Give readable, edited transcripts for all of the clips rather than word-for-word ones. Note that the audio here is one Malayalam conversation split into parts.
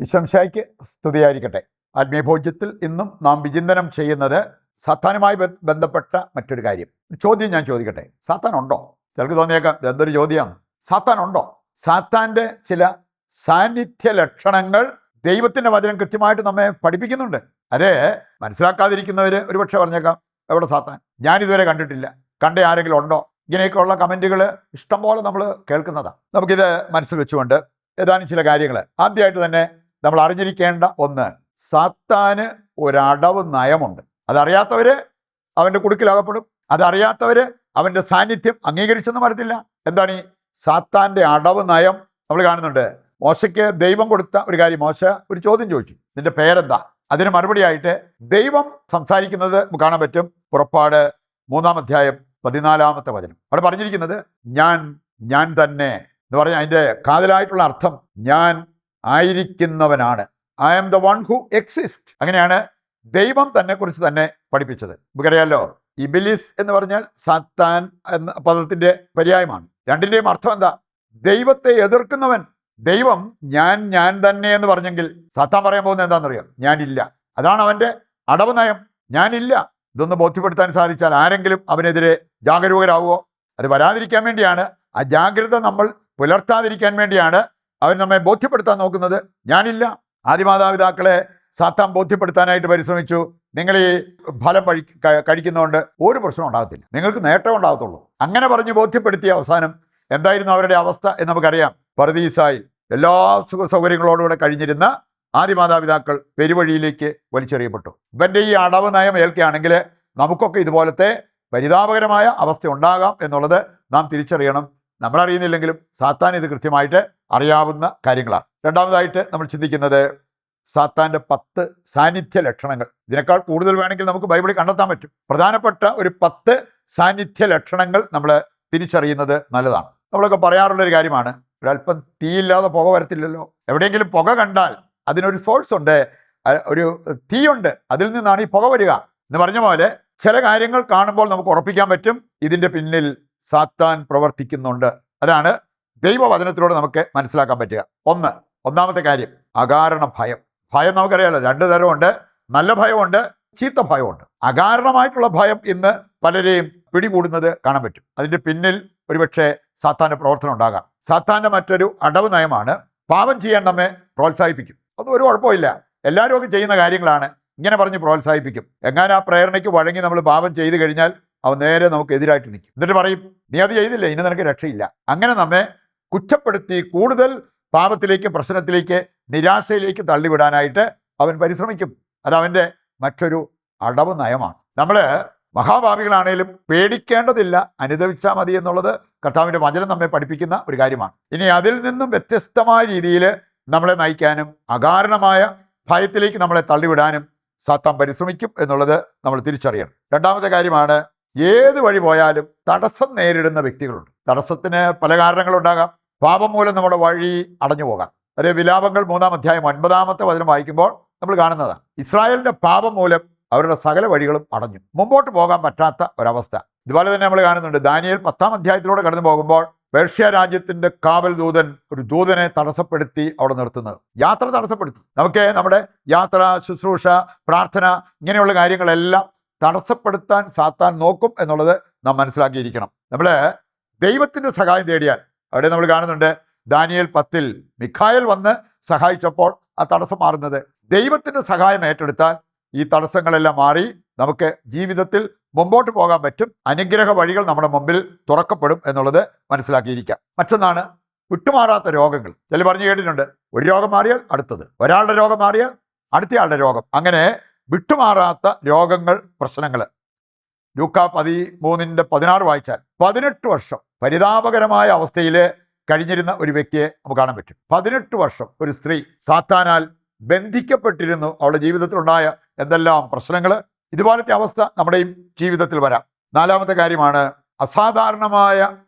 ഈശോമിശിഹായ്ക്ക് സ്തുതിയായിരിക്കട്ടെ. ആത്മീയഭോജ്യത്തിൽ ഇന്നും നാം വിചിന്തനം ചെയ്യുന്നത് സാത്താനുമായി ബന്ധപ്പെട്ട മറ്റൊരു കാര്യം. ചോദ്യം ഞാൻ ചോദിക്കട്ടെ, സാത്താൻ ഉണ്ടോ? ചിലർക്ക് തോന്നിയേക്കാം ഇതെന്തൊരു ചോദ്യമാണ്. സാത്താൻ ഉണ്ടോ? സാത്താൻ്റെ ചില സാന്നിധ്യ ലക്ഷണങ്ങൾ ദൈവത്തിൻ്റെ വചനം കൃത്യമായിട്ട് നമ്മെ പഠിപ്പിക്കുന്നുണ്ട്. അതേ മനസ്സിലാക്കാതിരിക്കുന്നവർ ഒരുപക്ഷെ പറഞ്ഞേക്കാം, എവിടെ സാത്താൻ? ഞാനിതുവരെ കണ്ടിട്ടില്ല, കണ്ട ആരെങ്കിലും ഉണ്ടോ? ഇങ്ങനെയൊക്കെയുള്ള കമൻറ്റുകൾ ഇഷ്ടംപോലെ നമ്മൾ കേൾക്കുന്നതാണ്. നമുക്കിത് മനസ്സിൽ വെച്ചുകൊണ്ട് ഏതാനും ചില കാര്യങ്ങൾ ആദ്യമായിട്ട് തന്നെ നമ്മൾ അറിഞ്ഞിരിക്കേണ്ട ഒന്ന്, സാത്താന് ഒരടവ് നയമുണ്ട്. അതറിയാത്തവര് അവൻ്റെ കുടുക്കിലകപ്പെടും. അതറിയാത്തവര് അവൻ്റെ സാന്നിധ്യം അംഗീകരിച്ചെന്ന് വരത്തില്ല. എന്താണ് ഈ സാത്താൻ്റെ അടവ് നയം? നമ്മൾ കാണുന്നുണ്ട്. മോശയ്ക്ക് ദൈവം കൊടുത്ത ഒരു കാര്യം, മോശ ഒരു ചോദ്യം ചോദിച്ചു, നിന്റെ പേരെന്താ? അതിന് മറുപടിയായിട്ട് ദൈവം സംസാരിക്കുന്നത് നമുക്ക് കാണാൻ പറ്റും. പുറപ്പാട് 3-ാം അധ്യായം 14-ാമത്തെ വചനം. അവിടെ പറഞ്ഞിരിക്കുന്നത് ഞാൻ തന്നെ എന്ന് പറഞ്ഞാൽ അതിൻ്റെ കാതലായിട്ടുള്ള അർത്ഥം ഞാൻ ആയിരിക്കുന്നവനാണ്. I am the one who exist. അങ്ങനെയാണ് ദൈവം തന്നെ കുറിച്ച് തന്നെ പഠിപ്പിച്ചത്. നമുക്കറിയാലോ, ഇബിലിസ് എന്ന് പറഞ്ഞാൽ സാത്താൻ എന്ന പദത്തിന്റെ പര്യായമാണ്. രണ്ടിന്റെയും അർത്ഥം എന്താ? ദൈവത്തെ എതിർക്കുന്നവൻ. ദൈവം ഞാൻ തന്നെ എന്ന് പറഞ്ഞെങ്കിൽ സാത്താൻ പറയാൻ പോകുന്നത് എന്താണെന്നറിയോ? ഞാനില്ല. അതാണ് അവന്റെ അടവ് നയം. ഞാനില്ല. ഇതൊന്ന് ബോധ്യപ്പെടുത്താൻ സാധിച്ചാൽ ആരെങ്കിലും അവനെതിരെ ജാഗരൂകരാകുമോ? അത് വരാതിരിക്കാൻ വേണ്ടിയാണ്, ആ ജാഗ്രത നമ്മൾ പുലർത്താതിരിക്കാൻ വേണ്ടിയാണ് അവൻ നമ്മെ ബോധ്യപ്പെടുത്താൻ നോക്കുന്നത്. ഞാനില്ല. ആദിമാതാപിതാക്കളെ സാത്താൻ ബോധ്യപ്പെടുത്താനായിട്ട് പരിശ്രമിച്ചു. നിങ്ങൾ ഈ ഫലം കഴിക്കുന്നതുകൊണ്ട് ഒരു പ്രശ്നം ഉണ്ടാകത്തില്ല, നിങ്ങൾക്ക് നേട്ടം ഉണ്ടാകത്തുള്ളൂ. അങ്ങനെ പറഞ്ഞ് ബോധ്യപ്പെടുത്തിയ അവസാനം എന്തായിരുന്നു അവരുടെ അവസ്ഥ എന്ന് നമുക്കറിയാം. പറുദീസായിൽ എല്ലാ സുഖ സൗകര്യങ്ങളോടുകൂടെ കഴിഞ്ഞിരുന്ന ആദിമാതാപിതാക്കൾ പെരുവഴിയിലേക്ക് വലിച്ചെറിയപ്പെട്ടു. ഇവൻ്റെ ഈ അടവ് നയം ഏൽക്കുകയാണെങ്കിൽ നമുക്കൊക്കെ ഇതുപോലത്തെ പരിതാപകരമായ അവസ്ഥ ഉണ്ടാകാം എന്നുള്ളത് നാം തിരിച്ചറിയണം. നമ്മളറിയുന്നില്ലെങ്കിലും സാത്താൻ ഇത് കൃത്യമായിട്ട് അറിയാവുന്ന കാര്യങ്ങളാണ്. രണ്ടാമതായിട്ട് നമ്മൾ ചിന്തിക്കുന്നത് സാത്താൻ്റെ 10 സാന്നിധ്യ ലക്ഷണങ്ങൾ. ഇതിനേക്കാൾ കൂടുതൽ വേണമെങ്കിൽ നമുക്ക് ബൈബിളിൽ കണ്ടെത്താൻ പറ്റും. പ്രധാനപ്പെട്ട ഒരു 10 സാന്നിധ്യ ലക്ഷണങ്ങൾ നമ്മൾ തിരിച്ചറിയുന്നത് നല്ലതാണ്. നമ്മളൊക്കെ പറയാറുള്ളൊരു കാര്യമാണ്, ഒരല്പം തീയില്ലാതെ പുക വരത്തില്ലല്ലോ. എവിടെയെങ്കിലും പുക കണ്ടാൽ അതിനൊരു സോഴ്സ് ഉണ്ട്, ഒരു തീയുണ്ട്, അതിൽ നിന്നാണ് ഈ പുക വരിക എന്ന് പറഞ്ഞ പോലെ ചില കാര്യങ്ങൾ കാണുമ്പോൾ നമുക്ക് ഉറപ്പിക്കാൻ പറ്റും ഇതിൻ്റെ പിന്നിൽ സാത്താൻ പ്രവർത്തിക്കുന്നുണ്ട്. അതാണ് ദൈവവചനത്തിലൂടെ നമുക്ക് മനസ്സിലാക്കാൻ പറ്റുക. ഒന്നാമത്തെ കാര്യം, അകാരണ ഭയം. ഭയം നമുക്കറിയാലോ, 2 തരമുണ്ട്. നല്ല ഭയമുണ്ട്, ചീത്ത ഭയമുണ്ട്. അകാരണമായിട്ടുള്ള ഭയം ഇന്ന് പലരെയും പിടികൂടുന്നത് കാണാൻ പറ്റും. അതിൻ്റെ പിന്നിൽ ഒരുപക്ഷെ സാത്താൻ്റെ പ്രവർത്തനം ഉണ്ടാകാം. സാത്താൻ്റെ മറ്റൊരു അടവ് നയമാണ് പാപം ചെയ്യാൻ നമ്മെ പ്രോത്സാഹിപ്പിക്കും. അതൊന്നും ഒരു കുഴപ്പമില്ല, എല്ലാവരും ഒക്കെ ചെയ്യുന്ന കാര്യങ്ങളാണ്, ഇങ്ങനെ പറഞ്ഞ് പ്രോത്സാഹിപ്പിക്കും. എങ്ങനെ ആ പ്രേരണയ്ക്ക് വഴങ്ങി നമ്മൾ പാപം ചെയ്തു കഴിഞ്ഞാൽ അവൻ നേരെ നമുക്ക് എതിരായിട്ട് നിൽക്കും. എന്നിട്ട് പറയും, നീ അത് ചെയ്തില്ല, ഇനി നിനക്ക് രക്ഷയില്ല. അങ്ങനെ നമ്മെ കുറ്റപ്പെടുത്തി കൂടുതൽ പാപത്തിലേക്ക്, പ്രശ്നത്തിലേക്ക്, നിരാശയിലേക്ക് തള്ളിവിടാനായിട്ട് അവൻ പരിശ്രമിക്കും. അതവൻ്റെ മറ്റൊരു അടവ് നയമാണ്. നമ്മൾ മഹാഭാവികളാണേലും പേടിക്കേണ്ടതില്ല, അനുദവിച്ചാൽ മതി എന്നുള്ളത് കർത്താവിൻ്റെ വചനം നമ്മെ പഠിപ്പിക്കുന്ന ഒരു കാര്യമാണ്. ഇനി അതിൽ നിന്നും വ്യത്യസ്തമായ രീതിയിൽ നമ്മളെ നയിക്കാനും അകാരണമായ ഭയത്തിലേക്ക് നമ്മളെ തള്ളിവിടാനും സാത്താൻ പരിശ്രമിക്കും എന്നുള്ളത് നമ്മൾ തിരിച്ചറിയണം. രണ്ടാമത്തെ കാര്യമാണ്, ഏത് വഴി പോയാലും തടസ്സം നേരിടുന്ന വ്യക്തികളുണ്ട്. തടസ്സത്തിന് പല കാരണങ്ങളുണ്ടാകാം. പാപം മൂലം നമ്മുടെ വഴി അടഞ്ഞു പോകാം. അതേ വിലാപങ്ങൾ 3-ാം അധ്യായം 9-ാമത്തെ വചനം വായിക്കുമ്പോൾ നമ്മൾ കാണുന്നതാണ്. ഇസ്രായേലിൻ്റെ പാപം മൂലം അവരുടെ സകല വഴികളും അടഞ്ഞു, മുമ്പോട്ട് പോകാൻ പറ്റാത്ത ഒരവസ്ഥ. ഇതുപോലെ തന്നെ നമ്മൾ കാണുന്നുണ്ട്. ദാനിയേൽ 10-ാം അധ്യായത്തിലൂടെ കടന്നു പോകുമ്പോൾ പേർഷ്യ രാജ്യത്തിൻ്റെ കാവൽ ദൂതൻ ഒരു ദൂതനെ തടസ്സപ്പെടുത്തി അവിടെ നിർത്തുന്നത്, യാത്ര തടസ്സപ്പെടുത്തി. നമുക്ക് നമ്മുടെ യാത്ര, ശുശ്രൂഷ, പ്രാർത്ഥന, ഇങ്ങനെയുള്ള കാര്യങ്ങളെല്ലാം തടസ്സപ്പെടുത്താൻ സാത്താൻ നോക്കും എന്നുള്ളത് നാം മനസ്സിലാക്കിയിരിക്കണം. നമ്മൾ ദൈവത്തിൻ്റെ സഹായം തേടിയാൽ, അവിടെ നമ്മൾ കാണുന്നുണ്ട് ദാനിയേൽ 10-ൽ മിഖായേൽ വന്ന് സഹായിച്ചപ്പോൾ ആ തടസ്സം മാറുന്നത്. ദൈവത്തിൻ്റെ സഹായം ഏറ്റെടുത്താൽ ഈ തടസ്സങ്ങളെല്ലാം മാറി നമുക്ക് ജീവിതത്തിൽ മുമ്പോട്ട് പോകാൻ പറ്റും. അനുഗ്രഹ വഴികൾ നമ്മുടെ മുമ്പിൽ തുറക്കപ്പെടും എന്നുള്ളത് മനസ്സിലാക്കിയിരിക്കാം. മറ്റൊന്നാണ് വിട്ടുമാറാത്ത രോഗങ്ങൾ. ചില പറഞ്ഞു കേട്ടിട്ടുണ്ട്, ഒരു രോഗം മാറിയാൽ അടുത്തത്, ഒരാളുടെ രോഗം മാറിയാൽ അടുത്തയാളുടെ രോഗം, അങ്ങനെ വിട്ടുമാറാത്ത രോഗങ്ങൾ, പ്രശ്നങ്ങൾ. ലൂക്കാ 13:16 വായിച്ചാൽ 18 വർഷം പരിതാപകരമായ അവസ്ഥയിൽ കഴിഞ്ഞിരുന്ന ഒരു വ്യക്തിയെ നമുക്ക് കാണാൻ പറ്റും. 18 വർഷം ഒരു സ്ത്രീ സാത്താനാൽ ബന്ധിക്കപ്പെട്ടിരുന്നു. അവളുടെ ജീവിതത്തിലുണ്ടായ എന്തെല്ലാം പ്രശ്നങ്ങൾ, ഇതുപോലത്തെ അവസ്ഥ നമ്മുടെയും ജീവിതത്തിൽ വരാം. നാലാമത്തെ കാര്യമാണ്, അസാധാരണമായ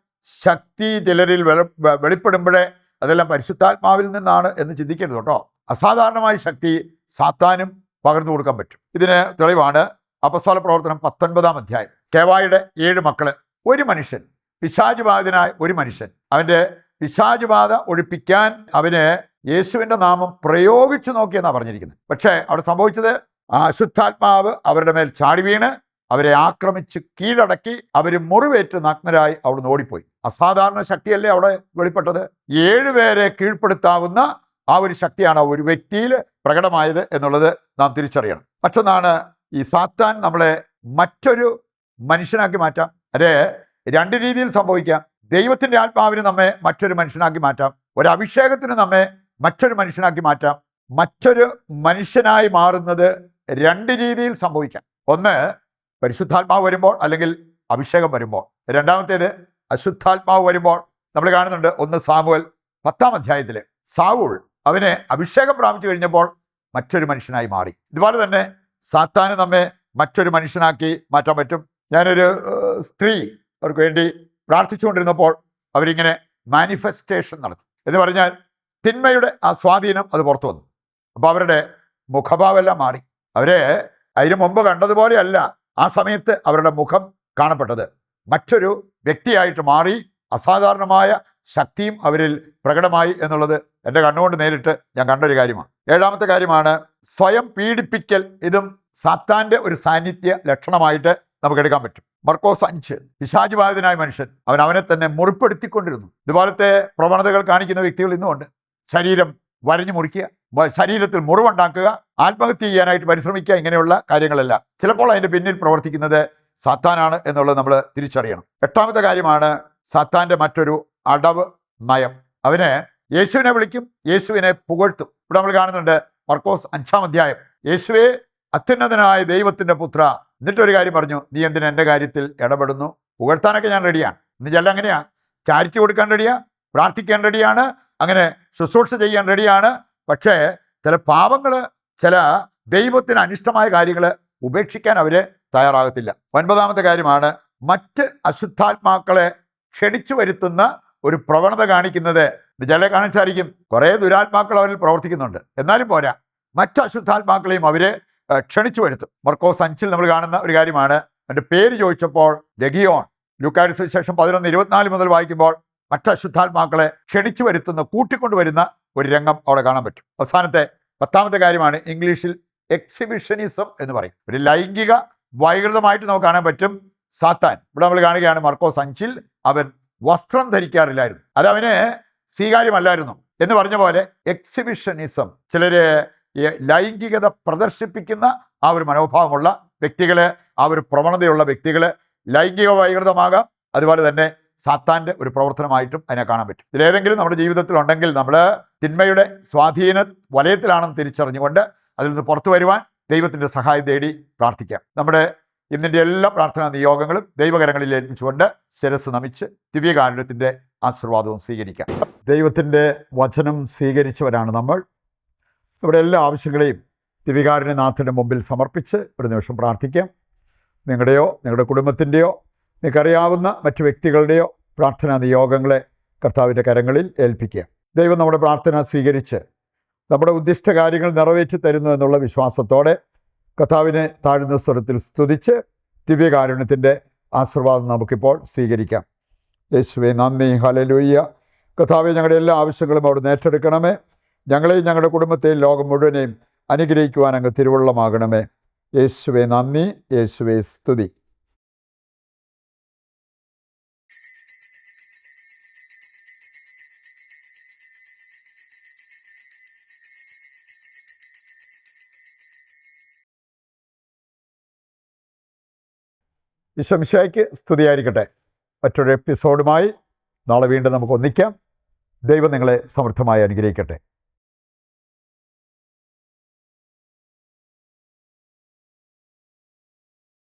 ശക്തി ചിലരിൽ വെളിപ്പെടുമ്പോഴേ അതെല്ലാം പരിശുദ്ധാത്മാവിൽ നിന്നാണ് എന്ന് ചിന്തിക്കരുത് കേട്ടോ. അസാധാരണമായ ശക്തി സാത്താനും പകർന്നു കൊടുക്കാൻ പറ്റും. ഇതിന് തെളിവാണ് അപ്പസ്തോല പ്രവർത്തനം 19-ാം അധ്യായം. കേവായുടെ 7 മക്കള്, ഒരു മനുഷ്യൻ, പിശാചുബാധിതനായ ഒരു മനുഷ്യൻ, അവൻ്റെ പിശാചുബാധ ഒഴിപ്പിക്കാൻ അവന് യേശുവിൻ്റെ നാമം പ്രയോഗിച്ചു നോക്കിയെന്നാണ് പറഞ്ഞിരിക്കുന്നത്. പക്ഷേ അവിടെ സംഭവിച്ചത് ആ അശുദ്ധാത്മാവ് അവരുടെ മേൽ ചാടി വീണ് അവരെ ആക്രമിച്ച് കീഴടക്കി അവർ മുറിവേറ്റ് നഗ്നരായി അവിടുന്ന് ഓടിപ്പോയി. അസാധാരണ ശക്തിയല്ലേ അവിടെ വെളിപ്പെട്ടത്? 7 പേരെ കീഴ്പ്പെടുത്താവുന്ന ആ ഒരു ശക്തിയാണ് ആ ഒരു വ്യക്തിയിൽ പ്രകടമായത് എന്നുള്ളത് നാം തിരിച്ചറിയണം. മറ്റൊന്നാണ്, ഈ സാത്താൻ നമ്മളെ മറ്റൊരു മനുഷ്യനാക്കി മാറ്റാം. അത് 2 രീതിയിൽ സംഭവിക്കാം. ദൈവത്തിൻ്റെ ആത്മാവിന് നമ്മെ മറ്റൊരു മനുഷ്യനാക്കി മാറ്റാം. ഒരു അഭിഷേകത്തിന് നമ്മെ മറ്റൊരു മനുഷ്യനാക്കി മാറ്റാം. മറ്റൊരു മനുഷ്യനായി മാറുന്നത് 2 രീതിയിൽ സംഭവിക്കാം. ഒന്ന്, പരിശുദ്ധാത്മാവ് വരുമ്പോൾ അല്ലെങ്കിൽ അഭിഷേകം വരുമ്പോൾ. രണ്ടാമത്തേത്, അശുദ്ധാത്മാവ് വരുമ്പോൾ. നമ്മൾ കാണുന്നുണ്ട് 1 സാമുവേൽ 10-ാം അധ്യായത്തിൽ സാവൂൾ അവനെ അഭിഷേകം പ്രാപിച്ചു കഴിഞ്ഞപ്പോൾ മറ്റൊരു മനുഷ്യനായി മാറി. ഇതുപോലെ തന്നെ സാത്താന് നമ്മെ മറ്റൊരു മനുഷ്യനാക്കി മാറ്റാൻ പറ്റും. ഞാനൊരു സ്ത്രീ അവർക്ക് വേണ്ടി പ്രാർത്ഥിച്ചുകൊണ്ടിരുന്നപ്പോൾ അവരിങ്ങനെ മാനിഫെസ്റ്റേഷൻ നടത്തി. എന്ന് പറഞ്ഞാൽ തിന്മയുടെ ആ സ്വാധീനം അത് പുറത്തു വന്നു. അപ്പോൾ അവരുടെ മുഖഭാവമെല്ലാം മാറി. അവരെ അതിന് മുമ്പ് കണ്ടതുപോലെയല്ല ആ സമയത്ത് അവരുടെ മുഖം കാണപ്പെട്ടത്. മറ്റൊരു വ്യക്തിയായിട്ട് മാറി. അസാധാരണമായ ശക്തിയും അവരിൽ പ്രകടമായി എന്നുള്ളത് എൻ്റെ കണ്ണുകൊണ്ട് നേരിട്ട് ഞാൻ കണ്ടൊരു കാര്യമാണ്. 7-ാമത്തെ കാര്യമാണ് സ്വയം പീഡിപ്പിക്കൽ. ഇതും സാത്താൻ്റെ ഒരു സാന്നിധ്യ ലക്ഷണമായിട്ട് നമുക്ക് എടുക്കാൻ പറ്റും. മർക്കോസ് 5, പിശാച് ബാധിതനായ മനുഷ്യൻ അവനെ തന്നെ മുറിപ്പെടുത്തിക്കൊണ്ടിരുന്നു. ഇതുപോലത്തെ പ്രവണതകൾ കാണിക്കുന്ന വ്യക്തികൾ ഇന്നുമുണ്ട്. ശരീരം വരഞ്ഞു മുറിക്കുക, ശരീരത്തിൽ മുറിവുണ്ടാക്കുക, ആത്മഹത്യ ചെയ്യാനായിട്ട് പരിശ്രമിക്കുക, ഇങ്ങനെയുള്ള കാര്യങ്ങളെല്ലാം ചിലപ്പോൾ അതിൻ്റെ പിന്നിൽ പ്രവർത്തിക്കുന്നത് സാത്താനാണ് എന്നുള്ളത് നമ്മൾ തിരിച്ചറിയണം. 8-ാമത്തെ കാര്യമാണ് സാത്താൻ്റെ മറ്റൊരു അടവ് നയം. അവന് യേശുവിനെ വിളിക്കും, യേശുവിനെ പുകഴ്ത്തും. ഇവിടെ നമ്മൾ കാണുന്നുണ്ട് മർക്കോസ് 5-ാം അധ്യായം, യേശുവേ അത്യുന്നതനായ ദൈവത്തിൻ്റെ പുത്ര. എന്നിട്ടൊരു കാര്യം പറഞ്ഞു, നീ എന്തിനാ എൻ്റെ കാര്യത്തിൽ ഇടപെടുന്നു? പുകഴ്ത്താനൊക്കെ ഞാൻ റെഡിയാണ്. ഇന്ന് ചില അങ്ങനെയാ, ചാരിറ്റി കൊടുക്കാൻ റെഡിയാ, പ്രാർത്ഥിക്കാൻ റെഡിയാണ്, അങ്ങനെ ശുശ്രൂഷ ചെയ്യാൻ റെഡിയാണ്. പക്ഷേ ചില പാവങ്ങൾ, ചില ദൈവത്തിന് അനിഷ്ടമായ കാര്യങ്ങൾ ഉപേക്ഷിക്കാൻ അവർ തയ്യാറാകത്തില്ല. 9-ാമത്തെ കാര്യമാണ് മറ്റ് അശുദ്ധാത്മാക്കളെ ക്ഷണിച്ചു വരുത്തുന്ന ഒരു പ്രവണത കാണിക്കുന്നത്. ചില കാണിച്ചായിരിക്കും കുറേ ദുരാത്മാക്കൾ അവരിൽ പ്രവർത്തിക്കുന്നുണ്ട്, എന്നാലും പോരാ, മറ്റ് അശുദ്ധാത്മാക്കളെയും അവർ ക്ഷണിച്ചു വരുത്തും. മർക്കോസ് 5-ൽ നമ്മൾ കാണുന്ന ഒരു കാര്യമാണ്. എൻ്റെ പേര് ചോദിച്ചപ്പോൾ ലഗിയോൺ. ലൂക്കായുടെ സുവിശേഷം 11:24 മുതൽ വായിക്കുമ്പോൾ മറ്റ് അശുദ്ധാത്മാക്കളെ ക്ഷണിച്ചു വരുത്തുന്ന, കൂട്ടിക്കൊണ്ടുവരുന്ന ഒരു രംഗം അവിടെ കാണാൻ പറ്റും. അവസാനത്തെ 10-ാമത്തെ കാര്യമാണ് ഇംഗ്ലീഷിൽ എക്സിബിഷനിസം എന്ന് പറയും. ഒരു ലൈംഗിക വൈകൃതമായിട്ട് നമുക്ക് കാണാൻ പറ്റും. സാത്താൻ ഇവിടെ നമ്മൾ കാണുകയാണ് മർക്കോസ് 5-ൽ അവൻ വസ്ത്രം ധരിക്കാറില്ലായിരുന്നു, അത് അവന് സ്വീകാര്യമല്ലായിരുന്നു എന്ന് പറഞ്ഞ പോലെ എക്സിബിഷനിസം, ചിലര് ലൈംഗികത പ്രദർശിപ്പിക്കുന്ന ആ ഒരു മനോഭാവമുള്ള വ്യക്തികൾ, ആ ഒരു പ്രവണതയുള്ള വ്യക്തികൾ, ലൈംഗിക വൈകൃതമാകാം. അതുപോലെ തന്നെ സാത്താൻ്റെ ഒരു പ്രവർത്തനമായിട്ടും അതിനെ കാണാൻ പറ്റും. ഇതിലേതെങ്കിലും നമ്മുടെ ജീവിതത്തിൽ ഉണ്ടെങ്കിൽ നമ്മൾ തിന്മയുടെ സ്വാധീന വലയത്തിലാണെന്ന് തിരിച്ചറിഞ്ഞുകൊണ്ട് അതിൽ നിന്ന് പുറത്തു വരുവാൻ ദൈവത്തിൻ്റെ സഹായം തേടി പ്രാർത്ഥിക്കാം. നമ്മുടെ ഇന്നിൻ്റെ എല്ലാ പ്രാർത്ഥനാ നിയോഗങ്ങളും ദൈവകരങ്ങളിൽ ഏൽപ്പിച്ചുകൊണ്ട് ശിരസ് നമിച്ച് ദിവ്യകാരുണ്യത്തിൻ്റെ ആശീർവാദവും സ്വീകരിക്കാം. ദൈവത്തിൻ്റെ വചനം സ്വീകരിച്ചവരാണ് നമ്മൾ. ഇവിടെ എല്ലാ ആവശ്യങ്ങളെയും ദിവ്യകാരുണ്യനാഥൻ്റെ മുമ്പിൽ സമർപ്പിച്ച് ഒരു നിമിഷം പ്രാർത്ഥിക്കാം. നിങ്ങളുടെയോ നിങ്ങളുടെ കുടുംബത്തിൻ്റെയോ നിങ്ങൾക്കറിയാവുന്ന മറ്റു വ്യക്തികളുടെയോ പ്രാർത്ഥനാ നിയോഗങ്ങളെ കർത്താവിൻ്റെ കരങ്ങളിൽ ഏൽപ്പിക്കുക. ദൈവം നമ്മുടെ പ്രാർത്ഥന സ്വീകരിച്ച് നമ്മുടെ ഉദ്ദിഷ്ട കാര്യങ്ങൾ നിറവേറ്റി തരുന്നു എന്നുള്ള വിശ്വാസത്തോടെ കർത്താവിനെ താഴ്ന്ന സ്വരത്തിൽ സ്തുതിച്ച് ദിവ്യകാരുണ്യത്തിൻ്റെ ആശീർവാദം നമുക്കിപ്പോൾ സ്വീകരിക്കാം. യേശുവേ നന്ദി, ഹല്ലേലൂയ. കർത്താവെ, ഞങ്ങളുടെ എല്ലാ ആവശ്യങ്ങളും അവിടുന്ന് ഏറ്റെടുക്കണമേ. ഞങ്ങളെയും ഞങ്ങളുടെ കുടുംബത്തെയും ലോകം മുഴുവനെയും അനുഗ്രഹിക്കുവാൻ അങ്ങ് തിരുവുള്ളമാകണമേ. യേശുവേ നന്ദി, യേശുവേ സ്തുതി. ഈശോ മിശിഹായ്ക്ക് സ്തുതിയായിരിക്കട്ടെ. മറ്റൊരു എപ്പിസോഡുമായി നാളെ വീണ്ടും നമുക്ക് ഒന്നിക്കാം. ദൈവം നിങ്ങളെ സമൃദ്ധമായി അനുഗ്രഹിക്കട്ടെ.